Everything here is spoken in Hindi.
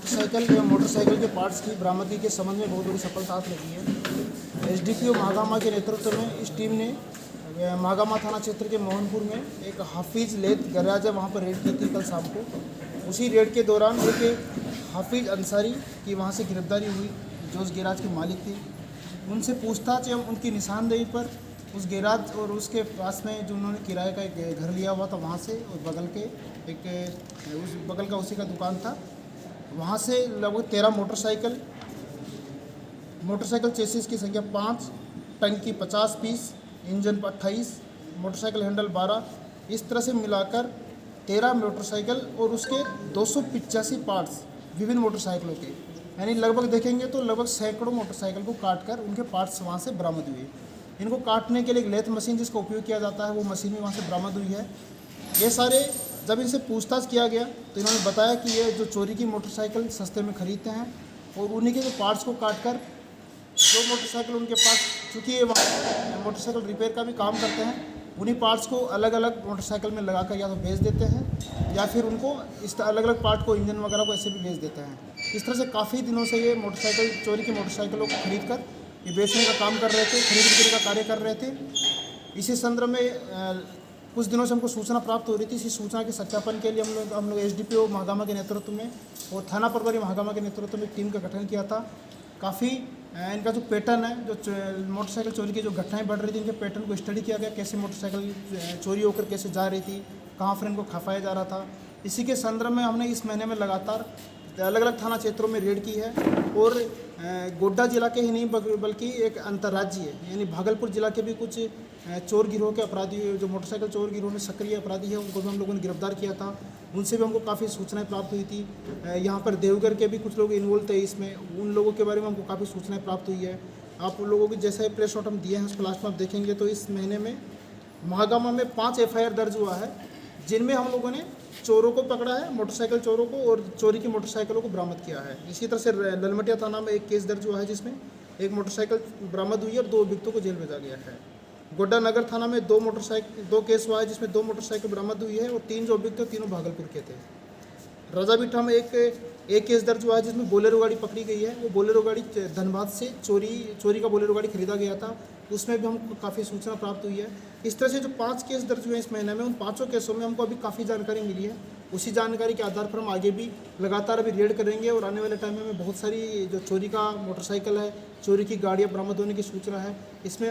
मोटरसाइकिल या मोटरसाइकिल के पार्ट्स की बरामदगी के संबंध में बहुत बड़ी सफलता हाथ लगी है। एसडीपीओ महागामा के नेतृत्व में इस टीम ने महागामा थाना क्षेत्र के मोहनपुर में एक हाफिज लेथ गैराज है, वहाँ पर रेड की थी कल शाम को। उसी रेड के दौरान एक हाफिज अंसारी की वहाँ से गिरफ्तारी हुई, जो उस गैराज के मालिक थे। उनसे पूछताछ एवं उनकी निशानदेही पर उस गैराज और उसके पास में जो उन्होंने किराए का एक घर लिया हुआ था, वहाँ से और बगल के उस बगल का उसी का दुकान था, वहाँ से लगभग 13 मोटरसाइकिल चेसिस की संख्या 5, टंकी 50 पीस, इंजन पर 28, मोटरसाइकिल हैंडल 12, इस तरह से मिलाकर 13 मोटरसाइकिल और उसके 285 पार्ट्स विभिन्न मोटरसाइकिलों के, यानी लगभग देखेंगे तो लगभग सैकड़ों मोटरसाइकिल को काटकर उनके पार्ट्स वहाँ से बरामद हुए। इनको काटने के लिए एक लेथ मशीन जिसका उपयोग किया जाता है, वो मशीन भी वहाँ से बरामद हुई है। ये सारे जब इनसे पूछताछ किया गया तो इन्होंने बताया कि ये जो चोरी की मोटरसाइकिल सस्ते में खरीदते हैं और उन्हीं के जो पार्ट्स को काटकर जो मोटरसाइकिल उनके पास, चूँकि ये मोटरसाइकिल रिपेयर का भी काम करते हैं, उन्हीं पार्ट्स को अलग अलग मोटरसाइकिल में लगाकर या तो बेच देते हैं या फिर उनको इस अलग अलग पार्ट को, इंजन वगैरह को ऐसे भी बेच देते हैं। इस तरह से काफ़ी दिनों से ये मोटरसाइकिल चोरी की मोटरसाइकिलों को खरीद कर ये बेचने का काम कर रहे थे, खरीद बिक्री का कार्य कर रहे थे। इसी संदर्भ में कुछ दिनों से हमको सूचना प्राप्त हो रही थी। इसी सूचना के सत्यापन के लिए हम लोग एसडीपीओ महागामा के नेतृत्व में और थाना प्रभारी महागामा के नेतृत्व में टीम का गठन किया था। काफ़ी इनका जो पैटर्न है, जो मोटरसाइकिल चोरी की जो घटनाएं बढ़ रही थी, इनके पैटर्न को स्टडी किया गया, कैसे मोटरसाइकिल चोरी होकर कैसे जा रही थी, कहाँ पर इनको खपाया जा रहा था। इसी के संदर्भ में हमने इस महीने में लगातार अलग अलग थाना क्षेत्रों में रेड की है और गोड्डा जिला के ही नहीं बल्कि एक अंतर्राज्यीय यानी भागलपुर जिला के भी कुछ चोर गिरोह के अपराधी, जो मोटरसाइकिल चोर गिरोह में सक्रिय अपराधी है, उनको भी हम लोगों ने गिरफ्तार किया था। उनसे भी हमको काफ़ी सूचनाएं प्राप्त हुई थी। यहाँ पर देवघर के भी कुछ लोग इन्वॉल्व थे इसमें, उन लोगों के बारे में हमको काफ़ी सूचनाएं प्राप्त हुई है। आप लोगों की जैसे प्रेस नोट हम दिए हैं उसको लास्ट में आप देखेंगे तो इस महीने में महागामा में 5 FIR दर्ज हुआ है, जिनमें हम लोगों ने चोरों को पकड़ा है, मोटरसाइकिल चोरों को, और चोरी की मोटरसाइकिलों को बरामद किया है। इसी तरह से ललमटिया थाना में एक केस दर्ज हुआ है जिसमें एक मोटरसाइकिल बरामद हुई है और 2 अभियुक्तों को जेल भेजा गया है। गोड्डा नगर थाना में 2 केस हुआ है जिसमें 2 मोटरसाइकिल बरामद हुई है और 3 जो अभियुक्त थे तीनों भागलपुर के थे। राजाबिठा में एक केस दर्ज हुआ है जिसमें बोलेरो गाड़ी पकड़ी गई है। वो बोलेरो गाड़ी धनबाद से चोरी का बोलेरो गाड़ी खरीदा गया था, उसमें भी हमको काफ़ी सूचना प्राप्त हुई है। इस तरह से जो 5 केस दर्ज हुए इस महीने में, उन 5 केसों में हमको अभी काफ़ी जानकारी मिली है। उसी जानकारी के आधार पर हम आगे भी लगातार अभी रेड करेंगे और आने वाले टाइम में बहुत सारी जो चोरी का मोटरसाइकिल है, चोरी की गाड़ियाँ बरामद होने की सूचना है। इसमें